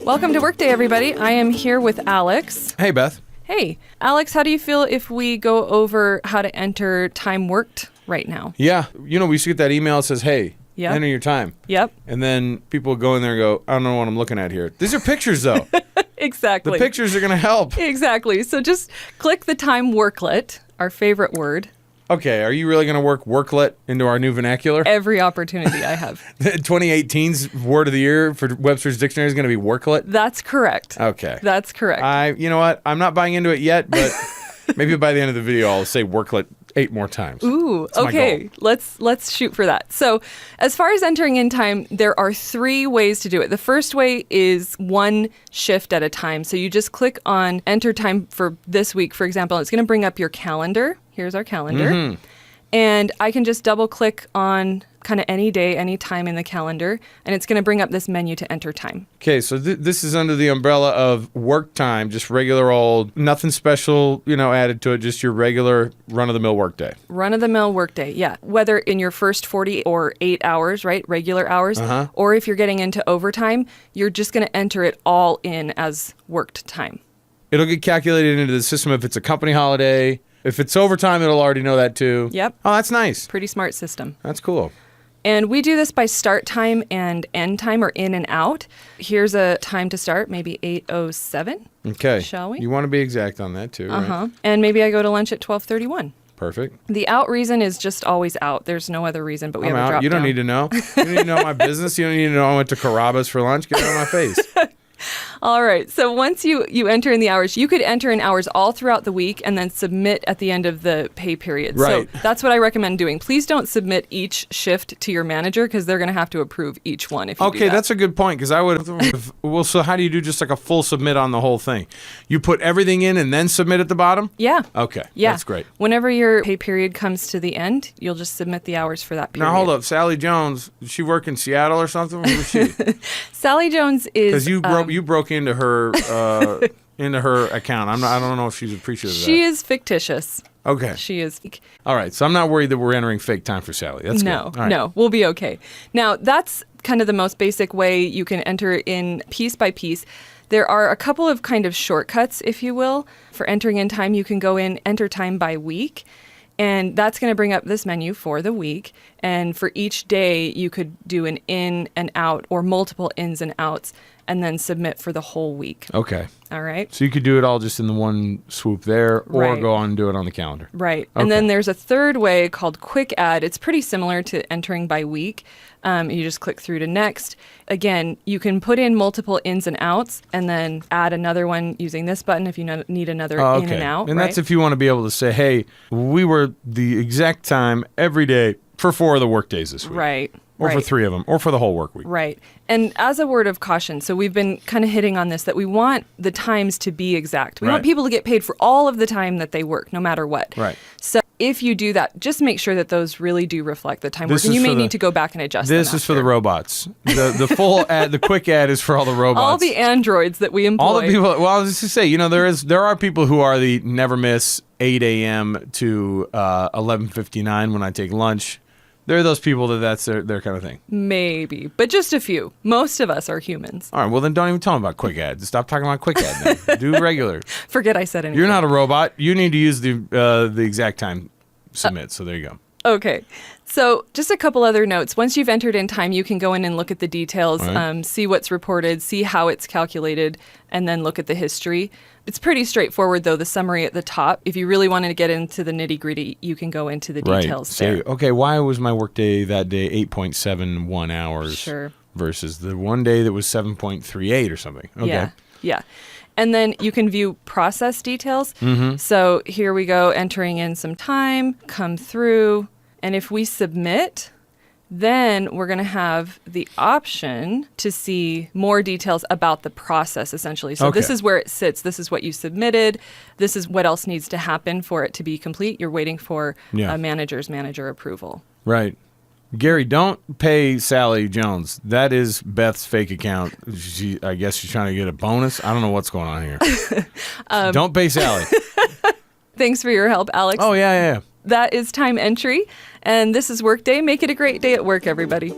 Welcome to Workday, everybody. I am here with Alex. Hey, Beth. Hey, Alex, how do you feel if we go over how to enter time worked right now? Yeah, we used to get that email that says, hey, Yep. enter your time. Yep. And then people go in there and go, I don't know what I'm looking at here. These are pictures, though. Exactly. The pictures are going to help. Exactly. So just click the time worklet, our favorite word, Okay, are you really going to work worklet into our new vernacular? every opportunity I have. 2018's word of the year for Webster's Dictionary is going to be worklet? That's correct. Okay. That's correct. You know what? I'm not buying into it yet, but maybe by the end of the video, I'll say worklet 8 more times. Ooh, That's my okay. goal. Let's shoot for that. So, as far as entering in time, there are 3 ways to do it. The first way is one shift at a time. So you just click on enter time for this week, for example. It's going to bring up your calendar. Here's our calendar. Mm-hmm. And I can just double click on kind of any day, any time in the calendar, and it's going to bring up this menu to enter time. Okay, so this is under the umbrella of work time, just regular old, nothing special, added to it, just your regular run-of-the-mill workday. Run-of-the-mill workday, yeah. Whether in your first 40 or 8 hours, right, regular hours, or if you're getting into overtime, you're just going to enter it all in as worked time. It'll get calculated into the system if it's a company holiday. If it's overtime, it'll already know that too. Yep. Oh, that's nice. Pretty smart system. That's cool. And we do this by start time and end time, or in and out. Here's a time to start, maybe 8:07. Okay. Shall we? You want to be exact on that too, right? And maybe I go to lunch at 12:31. Perfect. The out reason is just always out. There's no other reason, but we I'm have a out. drop You don't down. need to know. You don't need to know my business. You don't need to know I went to Carrabba's for lunch. Get out of my face. All right. So once you enter in the hours, you could enter in hours all throughout the week and then submit at the end of the pay period. Right. So that's what I recommend doing. Please don't submit each shift to your manager because they're going to have to approve each one if you do Okay, that. that's a good point because I would. Well, so how do you do just like a full submit on the whole thing? You put everything in and then submit at the bottom? Yeah. Okay. Yeah. That's great. Whenever your pay period comes to the end, you'll just submit the hours for that period. Now hold up, Sally Jones. Does she work in Seattle or something? Where was she? Sally Jones is Because you broke into her account. I don't know if she's appreciative of that. she is fictitious. Okay. She is. All right. So I'm not worried that we're entering fake time for Sally. That's No, good. All right. no, we'll be okay. Now, that's kind of the most basic way you can enter in piece by piece. There are a couple of kind of shortcuts, if you will. For entering in time, you can go in, enter time by week, and that's going to bring up this menu for the week. And for each day, you could do an in and out or multiple ins and outs, and then submit for the whole week. Okay. All right? So you could do it all just in the one swoop there, or Right. go on and do it on the calendar. Right. Okay. And then there's a third way called Quick Add. It's pretty similar to entering by week. You just click through to next. Again, you can put in multiple ins and outs and then add another one using this button if you need another in and out. And right? that's if you want to be able to say, hey, we were the exact time every day for 4 of the work days this week. Right. Or for 3 of them, or for the whole work week. Right. And as a word of caution, so we've been kind of hitting on this, that we want the times to be exact. We want Right. people to get paid for all of the time that they work, no matter what. Right. So if you do that, just make sure that those really do reflect the time This work. And is you may for the- need to go back and adjust This them is for the after. robots. The full ad, the quick ad is for all the robots. All the androids that we employ. All the people. Well, I was just to say, there are people who are the never miss 8 a.m. to 11:59 when I take lunch. There are those people that's their kind of thing. Maybe, but just a few. Most of us are humans. All right, well then don't even tell them about quick ads. Stop talking about quick ad then. Do regular. Forget I said anything. You're not a robot. You need to use the exact time submit. So there you go. Okay. So just a couple other notes. Once you've entered in time, you can go in and look at the details, Right. see what's reported, see how it's calculated, and then look at the history. It's pretty straightforward, though, the summary at the top. If you really wanted to get into the nitty-gritty, you can go into the details Right. there. Say, okay, why was my workday that day 8.71 hours Sure. versus the one day that was 7.38 or something? Okay. Yeah. Yeah. And then you can view process details. Mm-hmm. So here we go, entering in some time, come through. And if we submit, then we're going to have the option to see more details about the process, essentially. So this Okay. is where it sits. This is what you submitted. This is what else needs to happen for it to be complete. You're waiting for Yeah. a manager approval. Right. Gary, don't pay Sally Jones. That is Beth's fake account. I guess she's trying to get a bonus. I don't know what's going on here. Don't pay Sally. Thanks for your help, Alex. Oh, yeah. That is time entry. And this is Workday. Make it a great day at work, everybody.